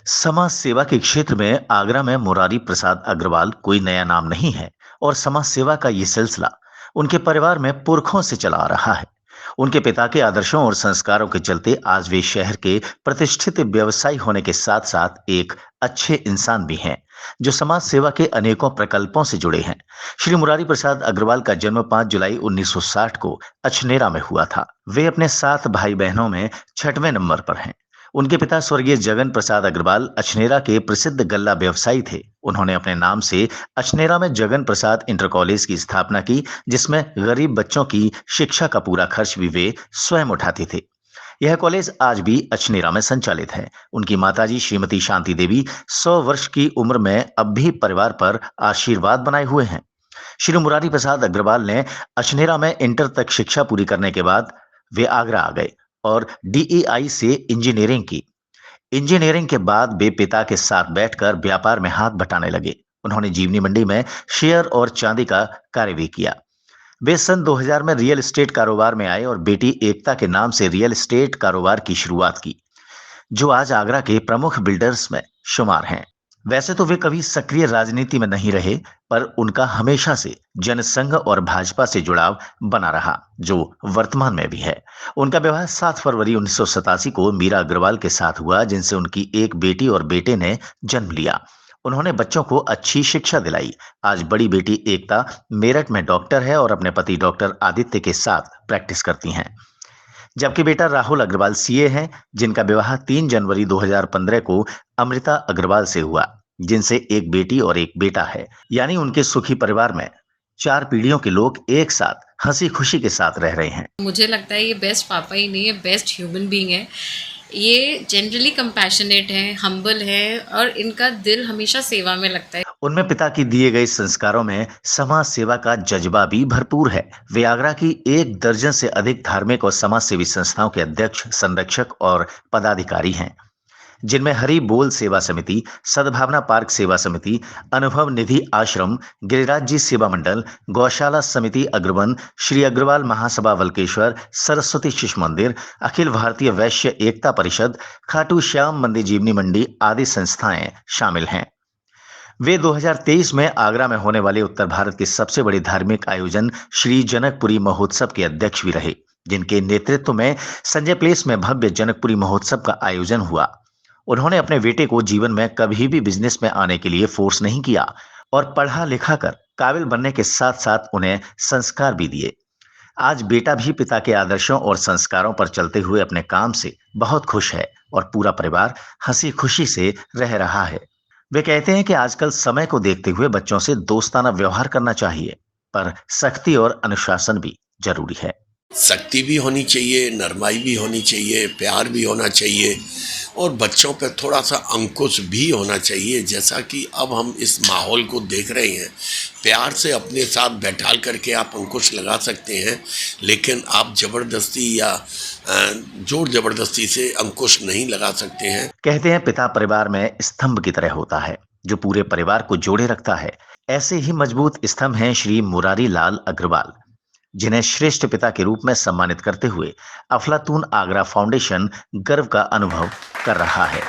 समाज सेवा के क्षेत्र में आगरा में मुरारी प्रसाद अग्रवाल कोई नया नाम नहीं है और समाज सेवा का ये सिलसिला उनके परिवार में पुरखों से चला आ रहा है। उनके पिता के आदर्शों और संस्कारों के चलते आज वे शहर के प्रतिष्ठित व्यवसायी होने के साथ साथ एक अच्छे इंसान भी हैं, जो समाज सेवा के अनेकों प्रकल्पों से जुड़े हैं। श्री मुरारी प्रसाद अग्रवाल का जन्म 5 जुलाई 1960 को अछनेरा में हुआ था। वे अपने 7 भाई बहनों में छठवें नंबर पर हैं। उनके पिता स्वर्गीय जगन प्रसाद अग्रवाल अछनेरा के प्रसिद्ध गल्ला व्यवसायी थे। उन्होंने अपने नाम से अछनेरा में जगन प्रसाद इंटर कॉलेज की स्थापना की, जिसमें गरीब बच्चों की शिक्षा का पूरा खर्च भी वे स्वयं उठाते थे। यह कॉलेज आज भी अछनेरा में संचालित है। उनकी माताजी श्रीमती शांति देवी 100 वर्ष की उम्र में अब भी परिवार पर आशीर्वाद बनाए हुए हैं। श्री मुरारी प्रसाद अग्रवाल ने अछनेरा में इंटर तक शिक्षा पूरी करने के बाद वे आगरा आ गए और डीईआई से इंजीनियरिंग की। इंजीनियरिंग के बाद वे पिता के साथ बैठकर व्यापार में हाथ बटाने लगे। उन्होंने जीवनी मंडी में शेयर और चांदी का कार्य भी किया। वे सन 2000 में रियल एस्टेट कारोबार में आए और बेटी एकता के नाम से रियल एस्टेट कारोबार की शुरुआत की, जो आज आगरा के प्रमुख बिल्डर्स में शुमार हैं। वैसे तो वे कभी सक्रिय राजनीति में नहीं रहे, पर उनका हमेशा से जनसंघ और भाजपा से जुड़ाव बना रहा, जो वर्तमान में भी है। उनका विवाह 7 फरवरी 1987 को मीरा अग्रवाल के साथ हुआ, जिनसे उनकी एक बेटी और बेटे ने जन्म लिया। उन्होंने बच्चों को अच्छी शिक्षा दिलाई। आज बड़ी बेटी एकता मेरठ में डॉक्टर है और अपने पति डॉक्टर आदित्य के साथ प्रैक्टिस करती हैं, जबकि बेटा राहुल अग्रवाल सीए हैं, जिनका विवाह 3 जनवरी 2015 को अमृता अग्रवाल से हुआ, जिनसे एक बेटी और एक बेटा है। यानी उनके सुखी परिवार में 4 पीढ़ियों के लोग एक साथ हंसी खुशी के साथ रह रहे हैं। मुझे लगता है ये बेस्ट पापा ही नहीं है, बेस्ट ह्यूमन बीइंग है। ये जनरली कंपैशनेट हैं, हम्बल हैं और इनका दिल हमेशा सेवा में लगता है। उनमें पिता की दिए गए संस्कारों में समाज सेवा का जज्बा भी भरपूर है। वे आगरा की 1 दर्जन से अधिक धार्मिक और समाज सेवी संस्थाओं के अध्यक्ष, संरक्षक और पदाधिकारी हैं, जिनमें हरि बोल सेवा समिति, सद्भावना पार्क सेवा समिति, अनुभव निधि आश्रम, गिरिराज जी सेवा मंडल, गौशाला समिति अग्रवन, श्री अग्रवाल महासभा वल्केश्वर, सरस्वती शिशु मंदिर, अखिल भारतीय वैश्य एकता परिषद, खाटू श्याम मंदिर जीवनी मंडी आदि संस्थाएं शामिल हैं। वे 2023 में आगरा में होने वाले उत्तर भारत के सबसे बड़े धार्मिक आयोजन श्री जनकपुरी महोत्सव के अध्यक्ष भी रहे, जिनके नेतृत्व में संजय प्लेस में भव्य जनकपुरी महोत्सव का आयोजन हुआ। उन्होंने अपने बेटे को जीवन में कभी भी बिजनेस में आने के लिए फोर्स नहीं किया और पढ़ा लिखा कर काबिल बनने के साथ साथ उन्हें संस्कार भी दिए। आज बेटा भी पिता के आदर्शों और संस्कारों पर चलते हुए अपने काम से बहुत खुश है और पूरा परिवार हंसी खुशी से रह रहा है। वे कहते हैं कि आजकल समय को देखते हुए बच्चों से दोस्ताना व्यवहार करना चाहिए, पर सख्ती और अनुशासन भी जरूरी है। सख्ती भी होनी चाहिए, नरमाई भी होनी चाहिए, प्यार भी होना चाहिए और बच्चों पर थोड़ा सा अंकुश भी होना चाहिए। जैसा कि अब हम इस माहौल को देख रहे हैं, प्यार से अपने साथ बैठाल करके आप अंकुश लगा सकते हैं, लेकिन आप ज़बरदस्ती या जोर ज़बरदस्ती से अंकुश नहीं लगा सकते हैं। कहते हैं पिता परिवार में स्तंभ की तरह होता है, जो पूरे परिवार को जोड़े रखता है। ऐसे ही मजबूत स्तंभ हैं श्री मुरारी लाल अग्रवाल, जिन्हें श्रेष्ठ पिता के रूप में सम्मानित करते हुए अफलातून आगरा फाउंडेशन गर्व का अनुभव कर रहा है।